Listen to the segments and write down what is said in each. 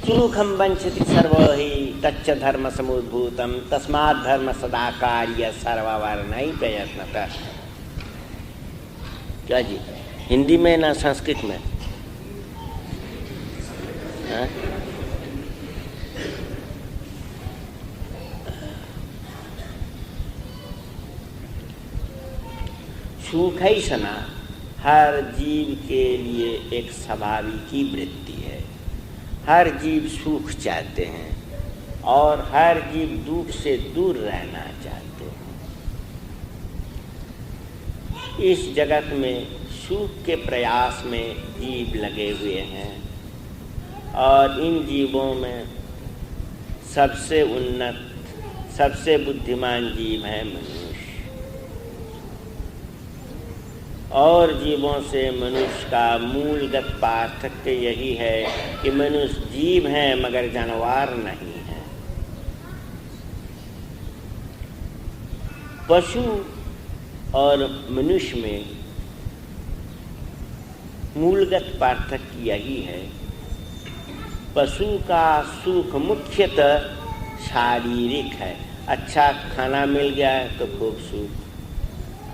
सुखम वंचति सर्वहि तच्च धर्म समुद्भूतम तस्मात् धर्म सदा कार्य सर्ववर्णै प्रयत्नतः। क्या जी, हिंदी में ना संस्कृत में? सुख ही सना हर जीव के लिए एक स्वाभाविक वृत्ति है। हर जीव सुख चाहते हैं और हर जीव दुख से दूर रहना चाहते हैं। इस जगत में सुख के प्रयास में जीव लगे हुए हैं और इन जीवों में सबसे उन्नत, सबसे बुद्धिमान जीव है मनुष्य। और जीवों से मनुष्य का मूलगत पार्थक्य यही है कि मनुष्य जीव है मगर जानवर नहीं है। पशु और मनुष्य में मूलगत पार्थक्य यही है। पशु का सुख मुख्यतः शारीरिक है। अच्छा खाना मिल गया तो खूब सुख,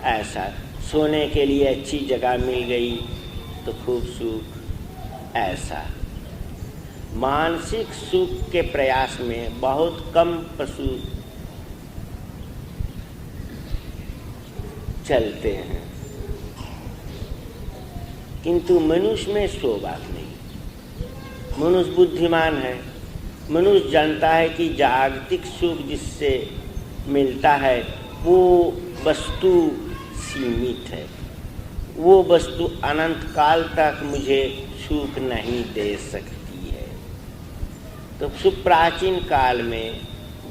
ऐसा सोने के लिए अच्छी जगह मिल गई तो खूब सुख, ऐसा। मानसिक सुख के प्रयास में बहुत कम पशु चलते हैं, किंतु मनुष्य में सो बात नहीं। मनुष्य बुद्धिमान है। मनुष्य जानता है कि जागतिक सुख जिससे मिलता है वो वस्तु सीमित है, वो वस्तु अनंत काल तक मुझे सुख नहीं दे सकती है। तो सुप्राचीन काल में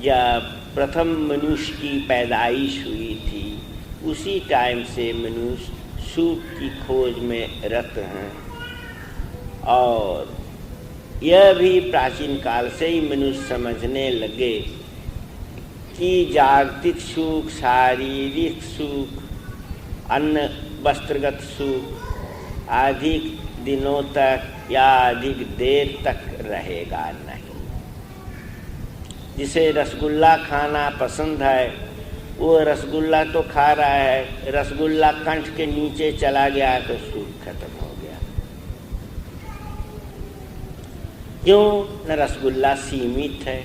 जब प्रथम मनुष्य की पैदाइश हुई थी उसी टाइम से मनुष्य सुख की खोज में रत हैं और यह भी प्राचीन काल से ही मनुष्य समझने लगे कि जागतिक सुख, शारीरिक सुख, अन्न वस्त्रगत सुख अधिक दिनों तक या अधिक देर तक रहेगा नहीं। जिसे रसगुल्ला खाना पसंद है वो रसगुल्ला तो खा रहा है, रसगुल्ला कंठ के नीचे चला गया तो सुख खत्म हो गया। क्यों? न रसगुल्ला सीमित है,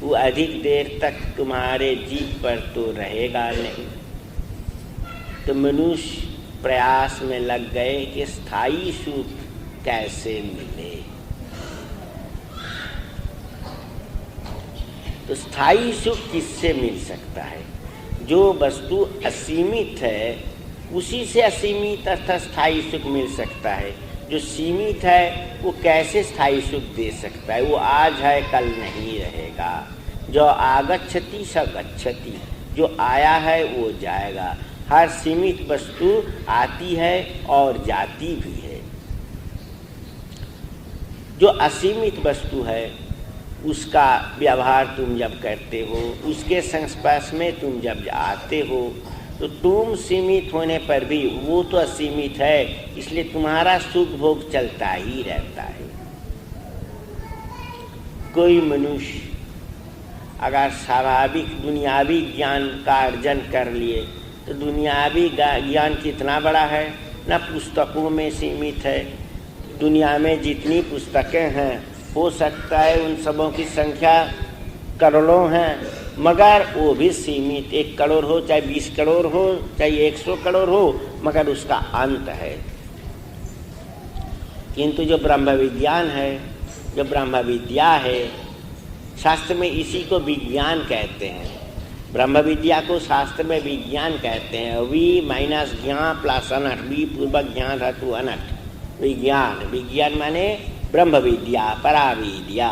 वो अधिक देर तक तुम्हारे जीभ पर तो रहेगा नहीं। तो मनुष्य प्रयास में लग गए कि स्थायी सुख कैसे मिले। तो स्थायी सुख किससे मिल सकता है? जो वस्तु असीमित है उसी से असीमित अर्थात स्थायी सुख मिल सकता है। जो सीमित है वो कैसे स्थायी सुख दे सकता है? वो आज है कल नहीं रहेगा। जो आगच्छति स गच्छति, जो आया है वो जाएगा। हर सीमित वस्तु आती है और जाती भी है। जो असीमित वस्तु है उसका व्यवहार तुम जब करते हो, उसके संस्पर्श में तुम जब आते हो तो तुम सीमित होने पर भी वो तो असीमित है, इसलिए तुम्हारा सुख भोग चलता ही रहता है। कोई मनुष्य अगर स्वाभाविक दुनियावी ज्ञान का अर्जन कर लिए तो दुनियावी ज्ञान कितना बड़ा है, न पुस्तकों में सीमित है। दुनिया में जितनी पुस्तकें हैं हो सकता है उन सबों की संख्या करोड़ों हैं, मगर वो भी सीमित। 1 करोड़ हो चाहे 20 करोड़ हो चाहे 100 करोड़ हो, मगर उसका अंत है। किंतु जो ब्रह्म विज्ञान है, जो ब्रह्म विद्या है, शास्त्र में इसी को विज्ञान कहते हैं। ब्रह्म विद्या को शास्त्र में विज्ञान कहते हैं। वी माइनस ज्ञान प्लस अनट, वी पूर्वक ज्ञान धातु अनट, विज्ञान। विज्ञान माने ब्रह्म विद्या, पराविद्या,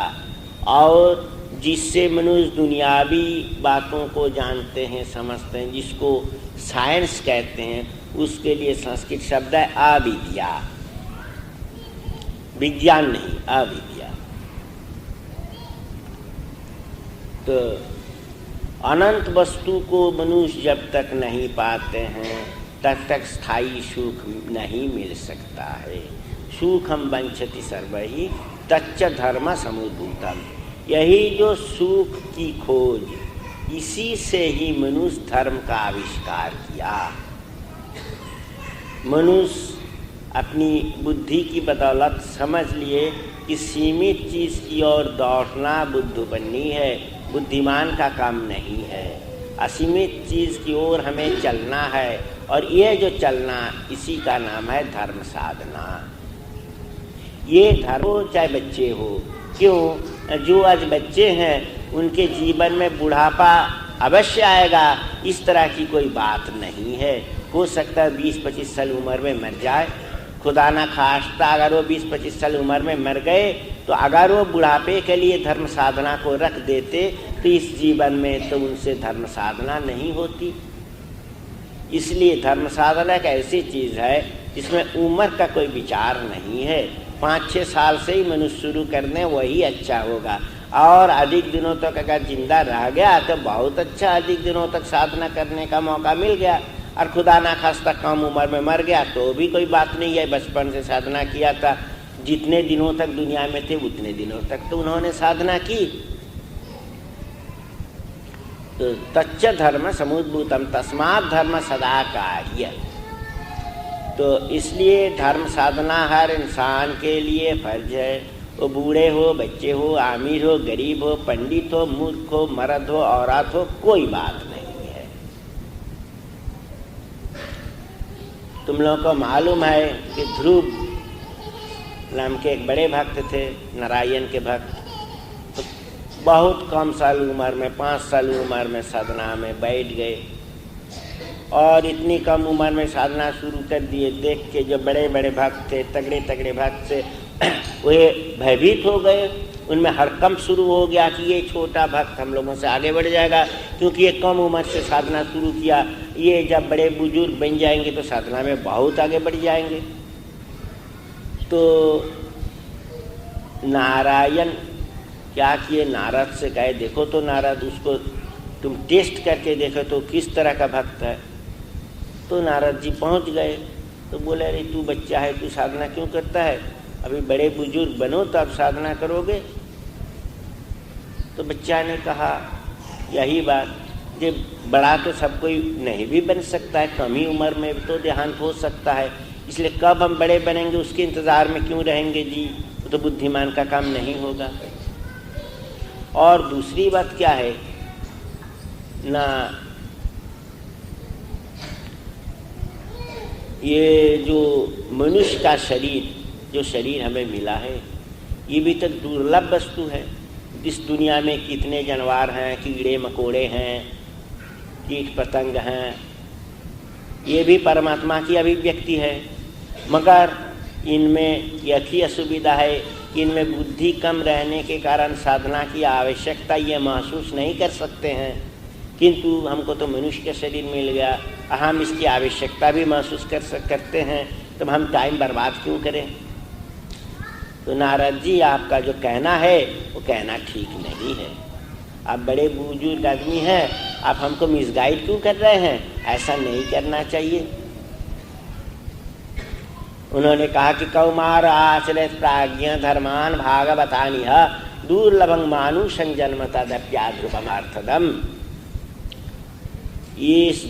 और जिससे मनुष्य दुनियावी बातों को जानते हैं, समझते हैं, जिसको साइंस कहते हैं, उसके लिए संस्कृत शब्द है अविद्या। विज्ञान नहीं, अविद्या। तो अनंत वस्तु को मनुष्य जब तक नहीं पाते हैं तब तक स्थायी सुख नहीं मिल सकता है। सुखम वंचति सर्वहि तच्च धर्म समुद्भूतम, यही जो सुख की खोज, इसी से ही मनुष्य धर्म का आविष्कार किया। मनुष्य अपनी बुद्धि की बदौलत समझ लिए कि सीमित चीज़ की ओर दौड़ना बुद्धिमानी है, बुद्धिमान का काम नहीं है। असीमित चीज़ की ओर हमें चलना है, और ये जो चलना, इसी का नाम है धर्म साधना। ये धर्म हो चाहे बच्चे हो, क्यों? जो आज बच्चे हैं उनके जीवन में बुढ़ापा अवश्य आएगा, इस तरह की कोई बात नहीं है। हो सकता है 20-25 साल उम्र में मर जाए, खुदा ना खास्ता अगर वो 20-25 साल उम्र में मर गए तो अगर वो बुढ़ापे के लिए धर्म साधना को रख देते तो इस जीवन में तो उनसे धर्म साधना नहीं होती। इसलिए धर्म साधना एक ऐसी चीज़ है जिसमें उम्र का कोई विचार नहीं है। 5-6 साल से ही मनुष्य शुरू कर दें, वही अच्छा होगा। और अधिक दिनों तक अगर जिंदा रह गया तो बहुत अच्छा, अधिक दिनों तक साधना करने का मौका मिल गया। और खुदा ना खास्ता कम उम्र में मर गया तो भी कोई बात नहीं है, बचपन से साधना किया था, जितने दिनों तक दुनिया में थे उतने दिनों तक तो उन्होंने साधना की। तो तच्च धर्म समुद्भूतम तस्मात् धर्म सदा कार्य। तो इसलिए धर्म साधना हर इंसान के लिए फर्ज है। वो बूढ़े हो, बच्चे हो, अमीर हो, गरीब हो, पंडित हो, मूर्ख हो, मर्द हो, औरत हो, कोई बात नहीं है। तुम लोगों को मालूम है कि ध्रुव नाम के एक बड़े भक्त थे, नारायण के भक्त। तो बहुत कम साल उम्र में, 5 साल उम्र में साधना में बैठ गए, और इतनी कम उम्र में साधना शुरू कर दिए। देख के जो बड़े बड़े भक्त थे, तगड़े तगड़े भक्त से वे भयभीत हो गए। उनमें हड़कंप शुरू हो गया कि ये छोटा भक्त हम लोगों से आगे बढ़ जाएगा, क्योंकि ये कम उम्र से साधना शुरू किया, ये जब बड़े बुजुर्ग बन जाएंगे तो साधना में बहुत आगे बढ़ जाएंगे। तो नारायण क्या किए, नारद से कहे देखो तो नारद, उसको तुम टेस्ट करके देखो तो किस तरह का भक्त है। तो नारद जी पहुंच गए तो बोले अरे तू बच्चा है, तू साधना क्यों करता है, अभी बड़े बुजुर्ग बनो तब साधना करोगे। तो बच्चा ने कहा यही बात, जे बड़ा तो सब कोई नहीं भी बन सकता है, कम ही उम्र में तो देहांत हो सकता है, इसलिए कब हम बड़े बनेंगे उसके इंतज़ार में क्यों रहेंगे जी, वो तो बुद्धिमान का काम नहीं होगा। और दूसरी बात क्या है ना, ये जो मनुष्य का शरीर, जो शरीर हमें मिला है, ये भी तक दुर्लभ वस्तु है। इस दुनिया में कितने जानवर हैं, कीड़े मकोड़े हैं, कीट पतंग हैं, ये भी परमात्मा की अभिव्यक्ति है। मगर इनमें यही असुविधा है कि इनमें बुद्धि कम रहने के कारण साधना की आवश्यकता ये महसूस नहीं कर सकते हैं। किंतु हमको तो मनुष्य का शरीर मिल गया, हम इसकी आवश्यकता भी महसूस करते हैं, तो हम टाइम बर्बाद क्यों करें। तो नारद जी आपका जो कहना है वो कहना ठीक नहीं है। आप बड़े बुजुर्ग आदमी हैं, आप हमको मिसगाइड क्यों कर रहे हैं, ऐसा नहीं करना चाहिए। उन्होंने कहा कि कौमार आचरित प्राज्ञ धर्मान भागवतानि दुर्लभं मानुषं जन्म तदप्याध्रुवमर्थदम्। इस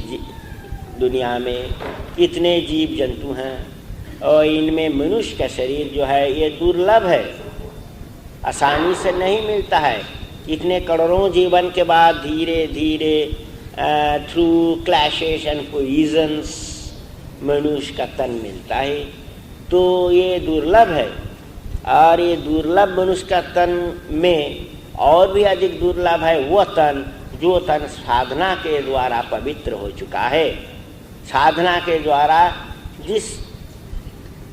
दुनिया में कितने जीव जंतु हैं और इनमें मनुष्य का शरीर जो है ये दुर्लभ है, आसानी से नहीं मिलता है। इतने करोड़ों जीवन के बाद धीरे धीरे थ्रू क्लैशेस एंड कोलिजन्स मनुष्य का तन मिलता है, तो ये दुर्लभ है। और ये दुर्लभ मनुष्य का तन में और भी अधिक दुर्लभ है वो तन जो तन साधना के द्वारा पवित्र हो चुका है। साधना के द्वारा जिस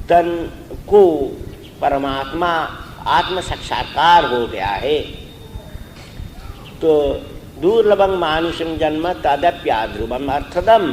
तन को परमात्मा आत्म साक्षात्कार हो गया है, तो दुर्लभं मानुषं जन्म तदप्याध्रुवम् अर्थदम्।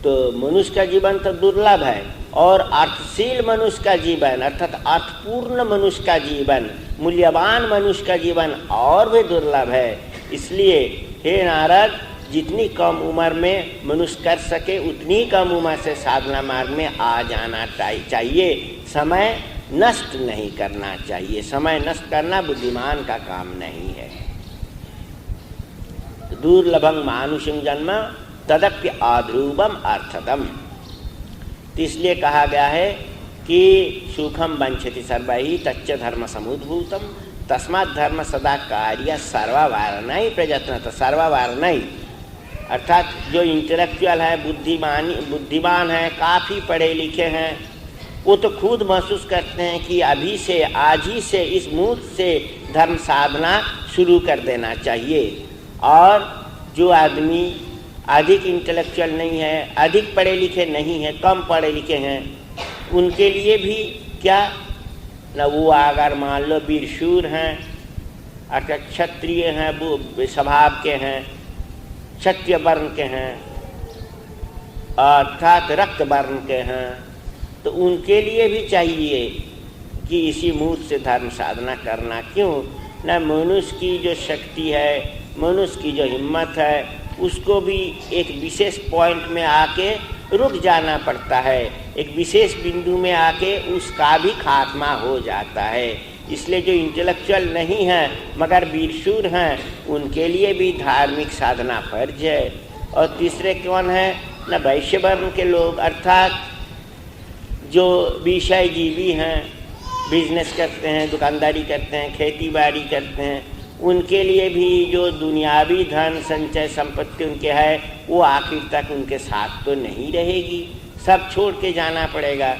तो मनुष्य का जीवन तो दुर्लभ है, और अर्थशील मनुष्य का जीवन अर्थात अर्थपूर्ण मनुष्य का जीवन, मूल्यवान मनुष्य का जीवन और भी दुर्लभ है। इसलिए हे नारद, जितनी कम उम्र में मनुष्य कर सके उतनी कम उम्र से साधना मार्ग में आ जाना चाहिए। समय नष्ट नहीं करना चाहिए। समय नष्ट करना बुद्धिमान का काम नहीं है। दुर्लभं मानुषं जन्म तदप्य आध्रुवम अर्थदम। तो इसलिए कहा गया है कि सुखम वंचति सर्वैः तच्च धर्म समुद्भूतम तस्मात् धर्म सदा कार्य सर्ववारणै प्रयत्नतः। सर्ववारणै अर्थात जो इंटेलेक्चुअल है, बुद्धिमान है, काफ़ी पढ़े लिखे हैं, वो तो खुद महसूस करते हैं कि अभी से, आज ही से, इस मुहूर्त से धर्म साधना शुरू कर देना चाहिए। और जो आदमी अधिक इंटेलेक्चुअल नहीं है, अधिक पढ़े लिखे नहीं हैं, कम पढ़े लिखे हैं, उनके लिए भी क्या न, वो अगर मान लो वीरशूर हैं, अर्थात क्षत्रिय हैं, वो स्वभाव के हैं, क्षत्रिय वर्ण के हैं, अर्थात रक्त वर्ण के हैं, तो उनके लिए भी चाहिए कि इसी मुहूर्त से धर्म साधना करना। क्यों न, मनुष्य की जो शक्ति है, मनुष्य की जो हिम्मत है, उसको भी एक विशेष पॉइंट में आके रुक जाना पड़ता है, एक विशेष बिंदु में आके उसका भी खात्मा हो जाता है। इसलिए जो इंटेलेक्चुअल नहीं है मगर वीरशूर हैं, उनके लिए भी धार्मिक साधना फर्ज है। और तीसरे कौन है न, वैश्य वर्ण के लोग, अर्थात जो विषय जीवी हैं, बिजनेस करते हैं, दुकानदारी करते हैं, खेती बाड़ी करते हैं, उनके लिए भी जो दुनियावी धन संचय संपत्ति उनके है, वो आखिर तक उनके साथ तो नहीं रहेगी, सब छोड़ के जाना पड़ेगा।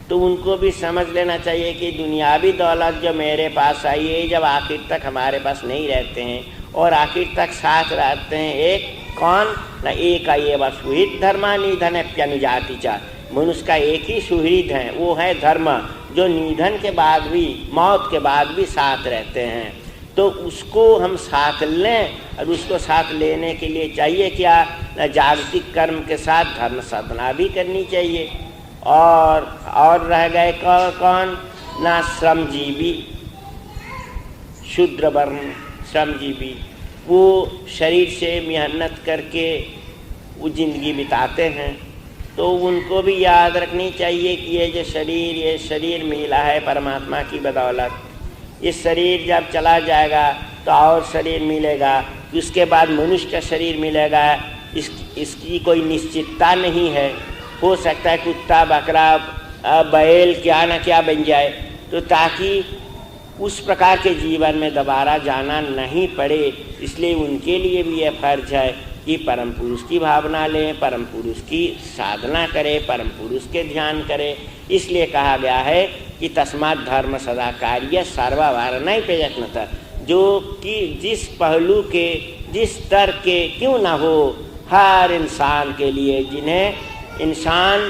तो उनको भी समझ लेना चाहिए कि दुनियावी दौलत जो मेरे पास आई है, जब आखिर तक हमारे पास नहीं रहते हैं और आखिर तक साथ रहते हैं, एक कौन न, एक ये वह सुहृद धर्मा निधनप्यनुजाति चा। मनुष्य का एक ही सुहृद है, वो है धर्म, जो निधन के बाद भी, मौत के बाद भी साथ रहते हैं। तो उसको हम साथ लें, और उसको साथ लेने के लिए चाहिए क्या न, जागतिक कर्म के साथ धर्म साधना भी करनी चाहिए। और रह गए कौन ना, श्रमजीवी, शूद्र वर्ण श्रमजीवी, वो शरीर से मेहनत करके वो जिंदगी बिताते हैं। तो उनको भी याद रखनी चाहिए कि ये जो शरीर, ये शरीर मिला है परमात्मा की बदौलत। ये शरीर जब चला जाएगा तो और शरीर मिलेगा, उसके बाद मनुष्य का शरीर मिलेगा। इसकी कोई निश्चितता नहीं है, हो सकता है कुत्ता, बकरा, बैल, क्या न क्या बन जाए। तो ताकि उस प्रकार के जीवन में दोबारा जाना नहीं पड़े, इसलिए उनके लिए भी यह फर्ज है कि परम पुरुष की भावना लें, परम पुरुष की साधना करें, परम पुरुष के ध्यान करें। इसलिए कहा गया है कि तस्मात् धर्म सदा कार्य सर्ववारणै प्रयत्नतः। जो कि जिस पहलू के, जिस स्तर के क्यों ना हो, हर इंसान के लिए, जिन्हें इंसान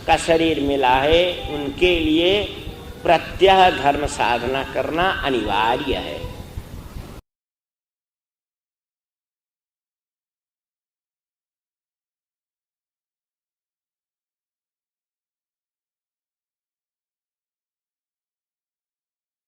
का शरीर मिला है, उनके लिए प्रत्यह धर्म साधना करना अनिवार्य है।